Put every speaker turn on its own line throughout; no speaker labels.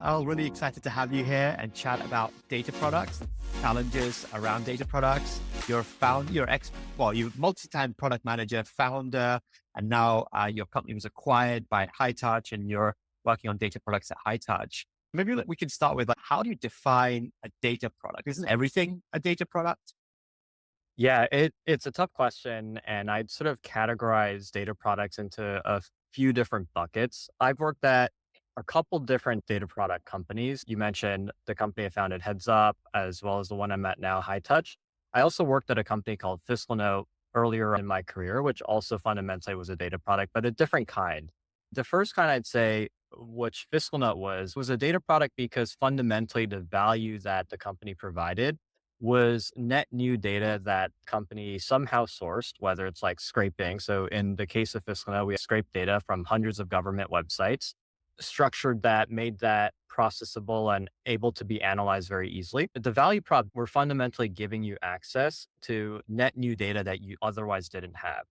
I'm really excited to have you here and chat about data products, challenges around data products. You're multi-time product manager, founder, and now your company was acquired by Hightouch and you're working on data products at Hightouch. Maybe we can start with how do you define a data product? Isn't everything a data product?
Yeah, it's a tough question, and I'd sort of categorize data products into a few different buckets. I've worked at a couple different data product companies. You mentioned the company I founded, Heads Up, as well as the one I'm at now, High Touch. I also worked at a company called Fiscal Note earlier in my career, which also fundamentally was a data product, but a different kind. The first kind I'd say, which Fiscal Note was a data product because fundamentally the value that the company provided was net new data that company somehow sourced, whether it's like scraping. So in the case of FiscalNow, we scraped data from hundreds of government websites, structured that, made that processable and able to be analyzed very easily. But the value prop, we're fundamentally giving you access to net new data that you otherwise didn't have.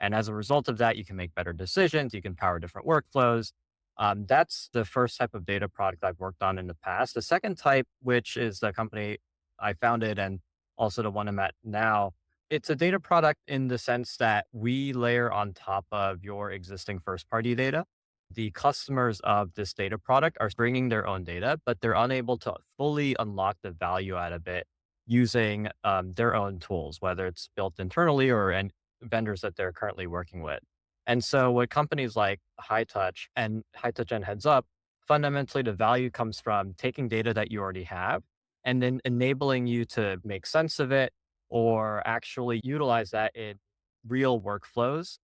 And as a result of that, you can make better decisions, you can power different workflows. That's the first type of data product I've worked on in the past. The second type, which is the company I founded and also the one I'm at now, it's a data product in the sense that we layer on top of your existing first party data. The customers of this data product are bringing their own data, but they're unable to fully unlock the value out of it using their own tools, whether it's built internally or vendors that they're currently working with. And so, what companies like High Touch and Heads Up, fundamentally, the value comes from taking data that you already have and then enabling you to make sense of it or actually utilize that in real workflows,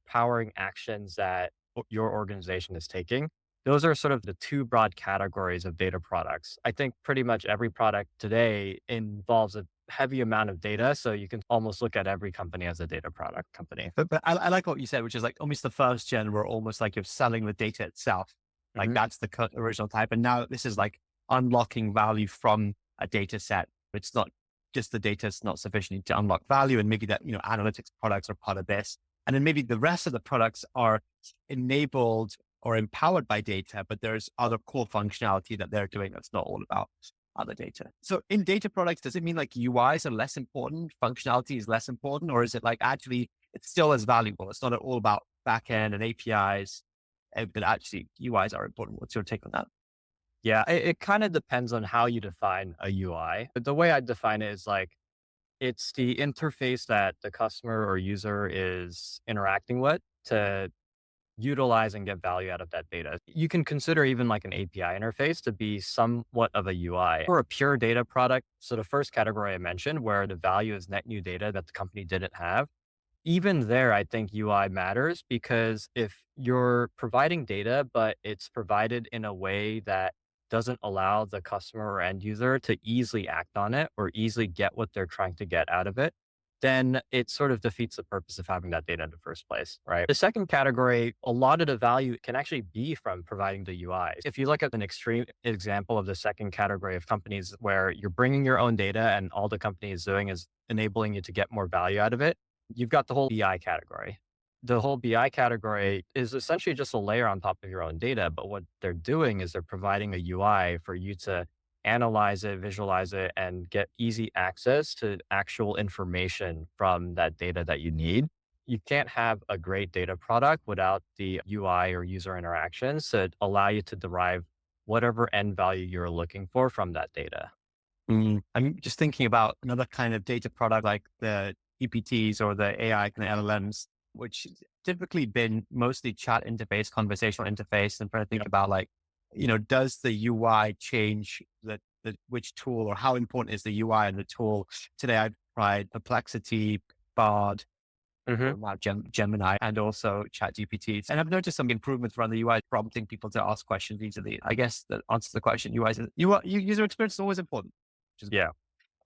powering actions that your organization is taking. Those are sort of the two broad categories of data products. I think pretty much every product today involves a heavy amount of data. So you can almost look at every company as a data product company.
But I like what you said, which is like almost the first gen where almost like you're selling the data itself. Like
Mhm.
that's the original type. And now this is like unlocking value from a data set. It's not just the data is not sufficient to unlock value. And maybe that, analytics products are part of this. And then maybe the rest of the products are enabled or empowered by data, but there's other core functionality that they're doing that's not all about other data. So in data products, does it mean like UIs are less important, functionality is less important, or is it like actually it's still as valuable? It's not all about backend and APIs, but actually UIs are important. What's your take on that?
Yeah, it kind of depends on how you define a UI. But the way I define it is like it's the interface that the customer or user is interacting with to utilize and get value out of that data. You can consider even like an API interface to be somewhat of a UI or a pure data product. So the first category I mentioned, where the value is net new data that the company didn't have, even there, I think UI matters because if you're providing data, but it's provided in a way that doesn't allow the customer or end user to easily act on it or easily get what they're trying to get out of it, then it sort of defeats the purpose of having that data in the first place, right? The second category, a lot of the value can actually be from providing the UI. If you look at an extreme example of the second category of companies where you're bringing your own data and all the company is doing is enabling you to get more value out of it, you've got the whole BI category. The whole BI category is essentially just a layer on top of your own data. But what they're doing is they're providing a UI for you to analyze it, visualize it, and get easy access to actual information from that data that you need. You can't have a great data product without the UI or user interactions to allow you to derive whatever end value you're looking for from that data.
I'm just thinking about another kind of data product like the EPTs or the AI kind of LLMs, which typically been mostly chat interface, conversational interface. And trying to think about like, does the UI change which tool or how important is the UI and the tool? Today I've tried Perplexity, Bard,
Mhm.
or now Gemini, and also Chat GPTs. And I've noticed some improvements around the UI, prompting people to ask questions easily. I guess that answers the question. User experience is always important, which is great.
Yeah.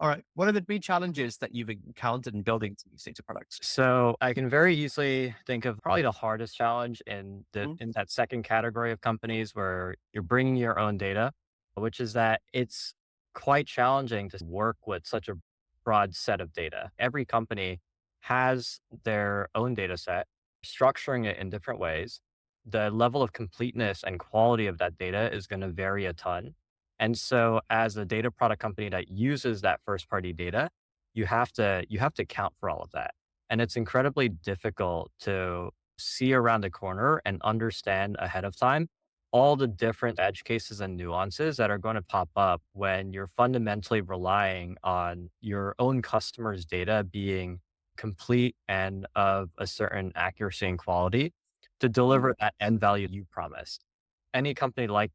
All right. What are the main challenges that you've encountered in building these data products?
So I can very easily think of probably the hardest challenge in
Mhm.
that second category of companies where you're bringing your own data, which is that it's quite challenging to work with such a broad set of data. Every company has their own data set, structuring it in different ways. the level of completeness and quality of that data is going to vary a ton. And so as a data product company that uses that first party data, you have to account for all of that. And it's incredibly difficult to see around the corner and understand ahead of time all the different edge cases and nuances that are going to pop up when you're fundamentally relying on your own customers' data being complete and of a certain accuracy and quality to deliver that end value you promised. Any company like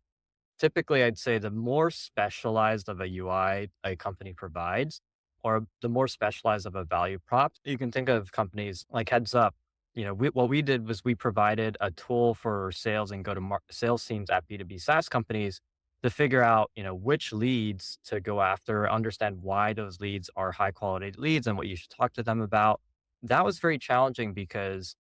typically, I'd say the more specialized of a UI a company provides, or the more specialized of a value prop, you can think of companies like Heads Up. What we did was we provided a tool for sales and sales teams at B2B SaaS companies to figure out, which leads to go after, understand why those leads are high quality leads and what you should talk to them about. That was very challenging because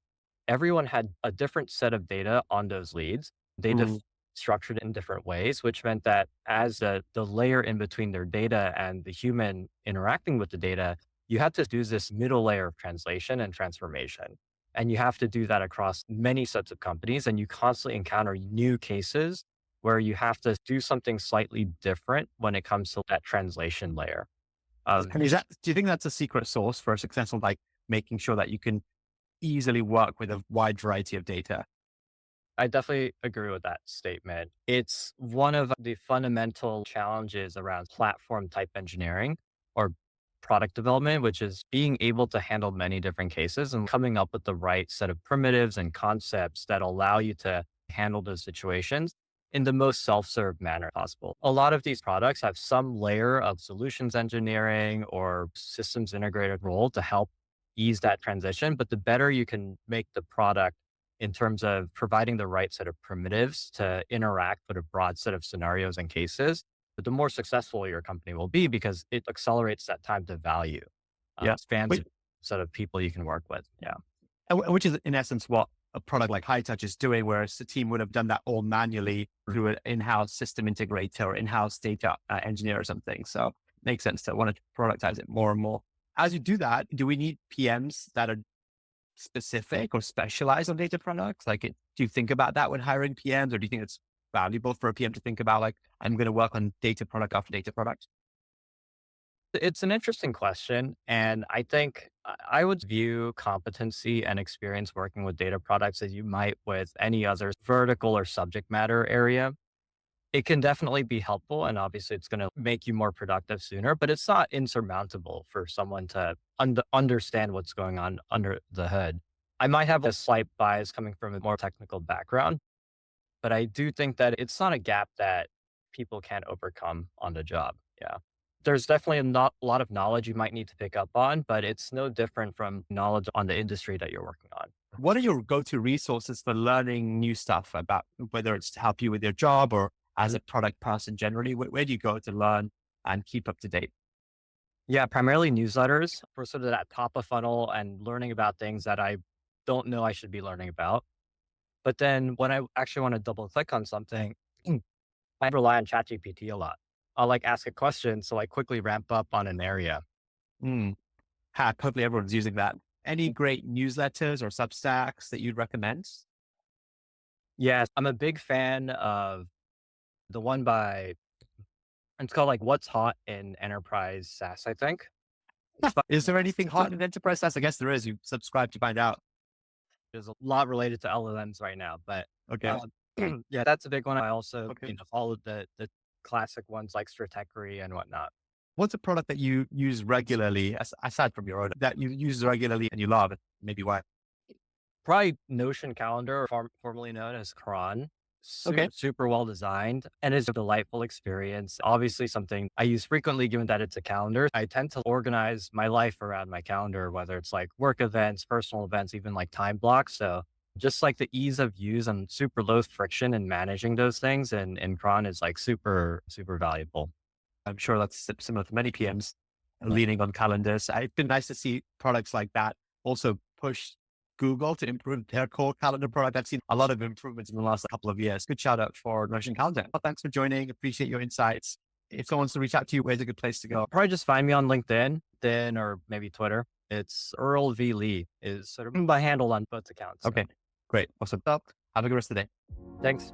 everyone had a different set of data on those leads. They
Mm.
structured in different ways, which meant that as the layer in between their data and the human interacting with the data, you had to do this middle layer of translation and transformation. And you have to do that across many sets of companies. And you constantly encounter new cases where you have to do something slightly different when it comes to that translation layer.
And do you think that's a secret sauce for a successful, like making sure that you can easily work with a wide variety of data?
I definitely agree with that statement. It's one of the fundamental challenges around platform type engineering or product development, which is being able to handle many different cases and coming up with the right set of primitives and concepts that allow you to handle those situations in the most self-serve manner possible. A lot of these products have some layer of solutions engineering or systems integrated role to help ease that transition. But the better you can make the product in terms of providing the right set of primitives to interact with a broad set of scenarios and cases, but the more successful your company will be because it accelerates that time to value,
Yeah.
expands
Which,
the set of people you can work with. Yeah.
which is in essence what a product like Hightouch is doing, whereas the team would have done that all manually through an in-house system integrator or in-house data engineer or something. So it makes sense to want to productize it more and more. As you do that, do we need PMs that are specific or specialized on data products? Do you think about that when hiring PMs, or do you think it's valuable for a PM to think about, like, I'm going to work on data product after data product?
It's an interesting question. And I think I would view competency and experience working with data products as you might with any other vertical or subject matter area. It can definitely be helpful, and obviously it's gonna make you more productive sooner, but it's not insurmountable for someone to understand what's going on under the hood. I might have a slight bias coming from a more technical background, but I do think that it's not a gap that people can't overcome on the job. Yeah. There's definitely not a lot of knowledge you might need to pick up on, but it's no different from knowledge on the industry that you're working on.
What are your go-to resources for learning new stuff about, whether it's to help you with your job or as a product person generally? Where do you go to learn and keep up to date?
Yeah, primarily newsletters for sort of that top of funnel and learning about things that I don't know I should be learning about. But then when I actually want to double click on something, I rely on ChatGPT a lot. I'll like ask a question so I quickly ramp up on an area.
Hmm. Hopefully everyone's using that. Any great newsletters or Substacks that you'd recommend?
Yes, I'm a big fan of the one by, it's called like What's Hot in Enterprise SaaS, I think. It's
Is there anything hot in enterprise SaaS? I guess there is. You subscribe to find out.
There's a lot related to LLMs right now, but
Okay.
yeah, that's a big one. I also,
Okay.
follow the classic ones like Stratechery and whatnot.
What's a product that you use regularly, aside from your own, that you use regularly and you love? Maybe why?
Probably Notion Calendar, or formerly known as Cron. Super,
Okay.
super well designed and is a delightful experience. Obviously, something I use frequently given that it's a calendar. I tend to organize my life around my calendar, whether it's like work events, personal events, even like time blocks. So just like the ease of use and super low friction in managing those things and Cron is like super, super valuable.
I'm sure that's similar to many PMs leaning on calendars. It's been nice to see products like that also push Google to improve their core calendar product. I've seen a lot of improvements in the last couple of years. Good shout out for Notion Calendar. Well, thanks for joining. Appreciate your insights. If someone wants to reach out to you, where's a good place to go?
Probably just find me on LinkedIn, then or maybe Twitter. It's Earl V. Lee is sort of my handle on both accounts. So.
Okay, great. Awesome. Well, Have a good rest of the day.
Thanks.